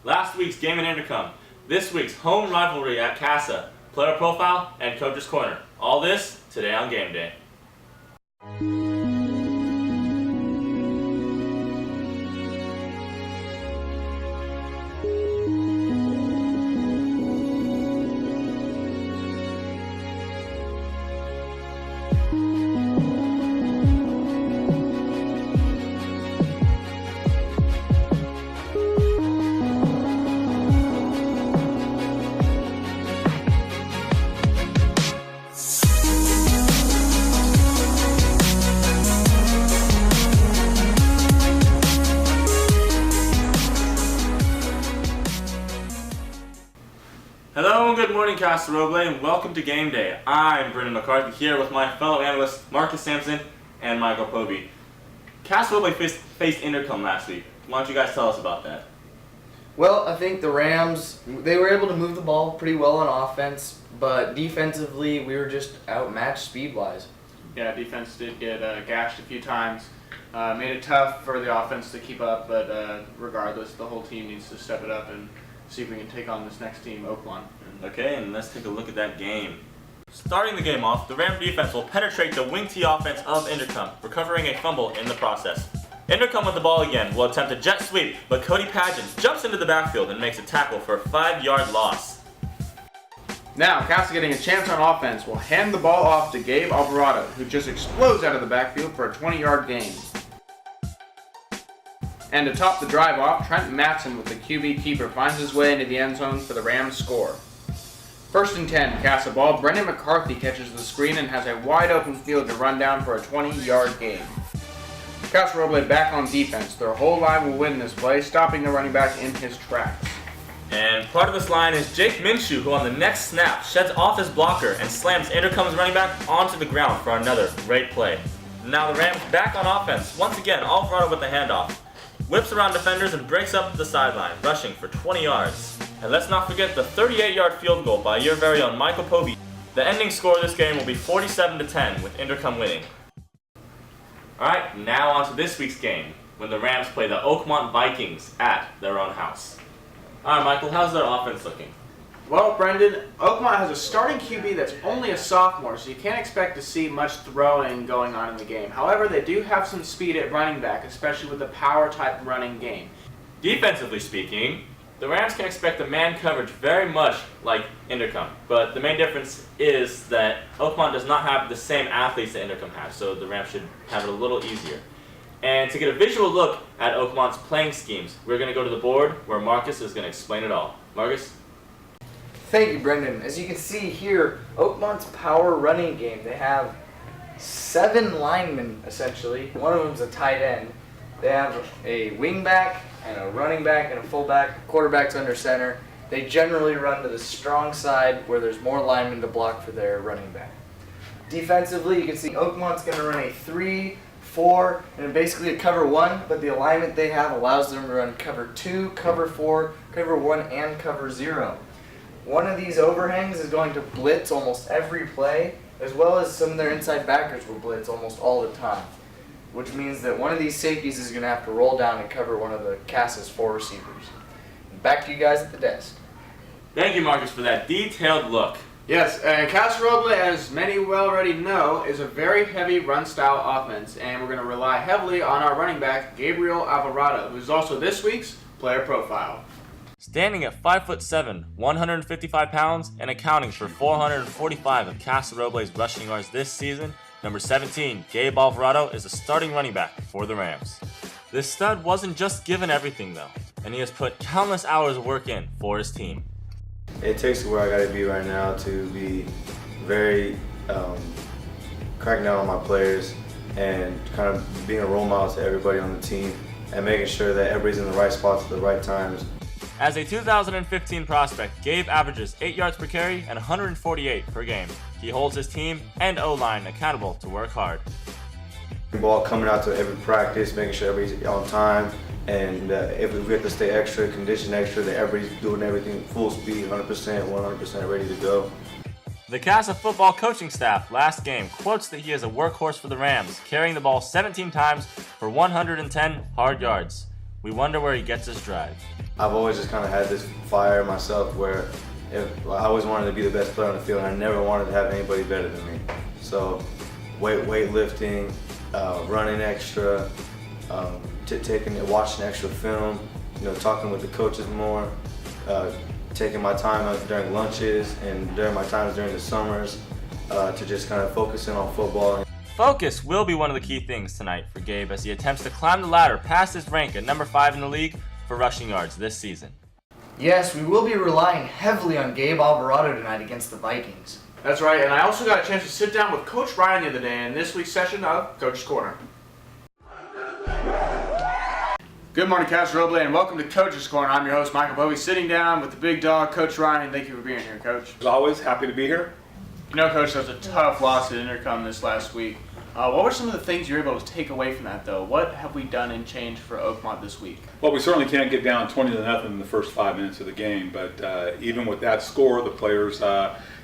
last week's game in Intercom, this week's home rivalry at Casa, player profile, and coach's corner. All this today on Game Day. Hello and good morning, Casa Roble, and welcome to Game Day. I'm Brendan McCarthy here with my fellow analysts Marcus Sampson and Michael Povey. Casa Roble faced Intercom last week. Why don't you guys tell us about that? Well, I think the Rams, they were able to move the ball pretty well on offense, but defensively we were just outmatched speed-wise. Yeah, defense did get gashed a few times. Made it tough for the offense to keep up, but regardless, the whole team needs to step it up and see if we can take on this next team, Oakmont. Okay, and let's take a look at that game. Starting the game off, the Ram defense will penetrate the wing T offense of Intercom, recovering a fumble in the process. Intercom with the ball again will attempt a jet sweep, but Cody Pageant jumps into the backfield and makes a tackle for a 5-yard loss. Now, Casa getting a chance on offense will hand the ball off to Gabe Alvarado, who just explodes out of the backfield for a 20-yard gain. And to top the drive off, Trent Matson with the QB keeper finds his way into the end zone for the Rams score. 1st and 10, Casa ball. Brendan McCarthy catches the screen and has a wide open field to run down for a 20-yard gain. Casa Roble back on defense. Their whole line will win this play, stopping the running back in his tracks. And part of this line is Jake Minshew, who on the next snap sheds off his blocker and slams Intercom's running back onto the ground for another great play. Now the Rams back on offense. Once again, Alvarado with the handoff. Whips around defenders and breaks up the sideline, rushing for 20 yards. And let's not forget the 38-yard field goal by your very own Michael Povey. The ending score of this game will be 47-10 with Intercom winning. Alright, now on to this week's game, when the Rams play the Oakmont Vikings at their own house. Alright Michael, how's their offense looking? Well, Brendan, Oakmont has a starting QB that's only a sophomore, so you can't expect to see much throwing going on in the game. However, they do have some speed at running back, especially with the power-type running game. Defensively speaking, the Rams can expect a man coverage very much like Intercom, but the main difference is that Oakmont does not have the same athletes that Intercom has, so the Rams should have it a little easier. And to get a visual look at Oakmont's playing schemes, we're going to go to the board where Marcus is going to explain it all. Marcus? Thank you, Brendan. As you can see here, Oakmont's power running game, they have 7 linemen, essentially. One of them's a tight end. They have a wingback and a running back and a fullback. Quarterback's under center. They generally run to the strong side where there's more linemen to block for their running back. Defensively, you can see Oakmont's going to run a 3-4 and basically a cover 1, but the alignment they have allows them to run cover 2, cover 4, cover 1, and cover 0. One of these overhangs is going to blitz almost every play, as well as some of their inside backers will blitz almost all the time, which means that one of these safeties is going to have to roll down and cover one of the Casa's 4 receivers. Back to you guys at the desk. Thank you, Marcus, for that detailed look. Yes, Casa Roble, as many well already know, is a very heavy run-style offense, and we're going to rely heavily on our running back, Gabriel Alvarado, who is also this week's player profile. Standing at 5'7", 155 pounds, and accounting for 445 of Casa Roble's rushing yards this season, number 17, Gabe Alvarado, is the starting running back for the Rams. This stud wasn't just given everything though, and he has put countless hours of work in for his team. It takes where I gotta be right now to be very cracking down on my players and kind of being a role model to everybody on the team and making sure that everybody's in the right spots at the right times. As a 2015 prospect, Gabe averages 8 yards per carry and 148 per game. He holds his team and O-line accountable to work hard. Ball coming out to every practice, making sure everybody's on time, and if we have to stay extra, condition extra, that everybody's doing everything full speed, 100%, 100% ready to go. The Casa football coaching staff last game quotes that he is a workhorse for the Rams, carrying the ball 17 times for 110 hard yards. We wonder where he gets his drive. I've always just kind of had this fire myself where I always wanted to be the best player on the field, and I never wanted to have anybody better than me. So weightlifting, running extra, watching extra film, talking with the coaches more, taking my time out during lunches and during my times during the summers to just kind of focusing on football. Focus will be one of the key things tonight for Gabe as he attempts to climb the ladder past his rank at number 5 in the league for rushing yards this season. Yes, we will be relying heavily on Gabe Alvarado tonight against the Vikings. That's right, and I also got a chance to sit down with Coach Ryan the other day in this week's session of Coach's Corner. Good morning, Casa Roble, and welcome to Coach's Corner. I'm your host, Michael Bowie, sitting down with the big dog, Coach Ryan. Thank you for being here, Coach. As always, happy to be here. You know, Coach, that was a tough loss at Intercom this last week. What were some of the things you were able to take away from that, though? What have we done and changed for Oakmont this week? Well, we certainly can't get down 20-0 in the first 5 minutes of the game, but even with that score, the players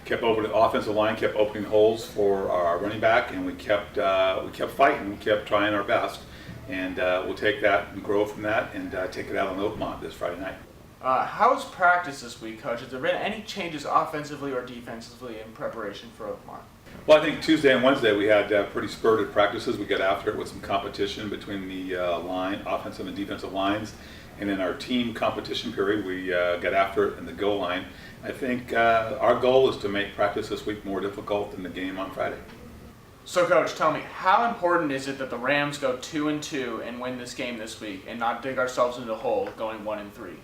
kept opening, the offensive line kept opening holes for our running back, and we kept fighting, we kept trying our best, and we'll take that and grow from that and take it out on Oakmont this Friday night. How's practice this week, Coach? Has there been any changes offensively or defensively in preparation for Oakmont? Well, I think Tuesday and Wednesday we had pretty spurted practices. We got after it with some competition between the offensive and defensive lines. And in our team competition period, we got after it in the goal line. I think our goal is to make practice this week more difficult than the game on Friday. So, Coach, tell me, how important is it that the Rams go 2-2 and win this game this week and not dig ourselves into a hole going 1-3?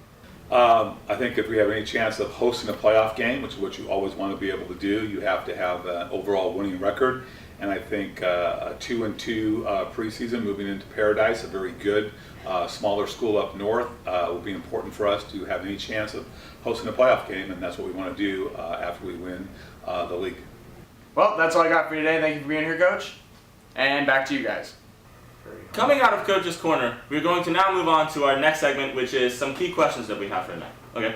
I think if we have any chance of hosting a playoff game, which is what you always want to be able to do, you have to have an overall winning record. And I think a 2-2 preseason moving into Paradise, a very good smaller school up north, will be important for us to have any chance of hosting a playoff game, and that's what we want to do after we win the league. Well, that's all I got for you today. Thank you for being here, Coach. And back to you guys. Coming out of Coach's Corner, we're going to now move on to our next segment, which is some key questions that we have for tonight. Okay.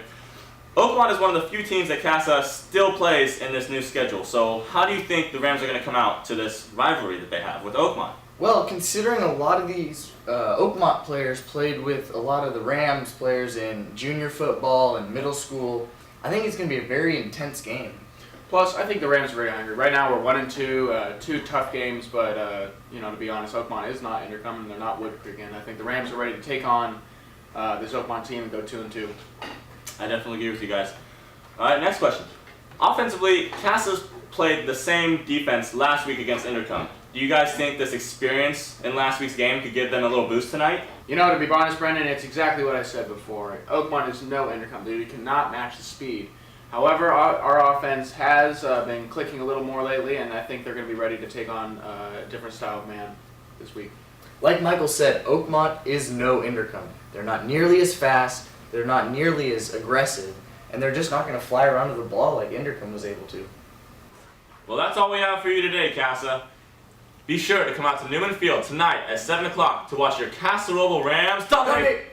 Oakmont is one of the few teams that Casa still plays in this new schedule. So how do you think the Rams are going to come out to this rivalry that they have with Oakmont? Well, considering a lot of these Oakmont players played with a lot of the Rams players in junior football and middle school, I think it's going to be a very intense game. Plus, I think the Rams are very hungry. Right now, we're 1-2, 2 tough games, but to be honest, Oakmont is not Intercom, and they're not Wood Creek, and I think the Rams are ready to take on this Oakmont team and go 2-2. I definitely agree with you guys. All right, next question. Offensively, Casa's played the same defense last week against Intercom. Do you guys think this experience in last week's game could give them a little boost tonight? To be honest, Brendan, it's exactly what I said before. Oakmont is no Intercom. They cannot match the speed. However, our offense has been clicking a little more lately, and I think they're going to be ready to take on a different style of man this week. Like Michael said, Oakmont is no Intercom. They're not nearly as fast, they're not nearly as aggressive, and they're just not going to fly around to the ball like Intercom was able to. Well, that's all we have for you today, Casa. Be sure to come out to Newman Field tonight at 7 o'clock to watch your Casa Roble Rams dominate.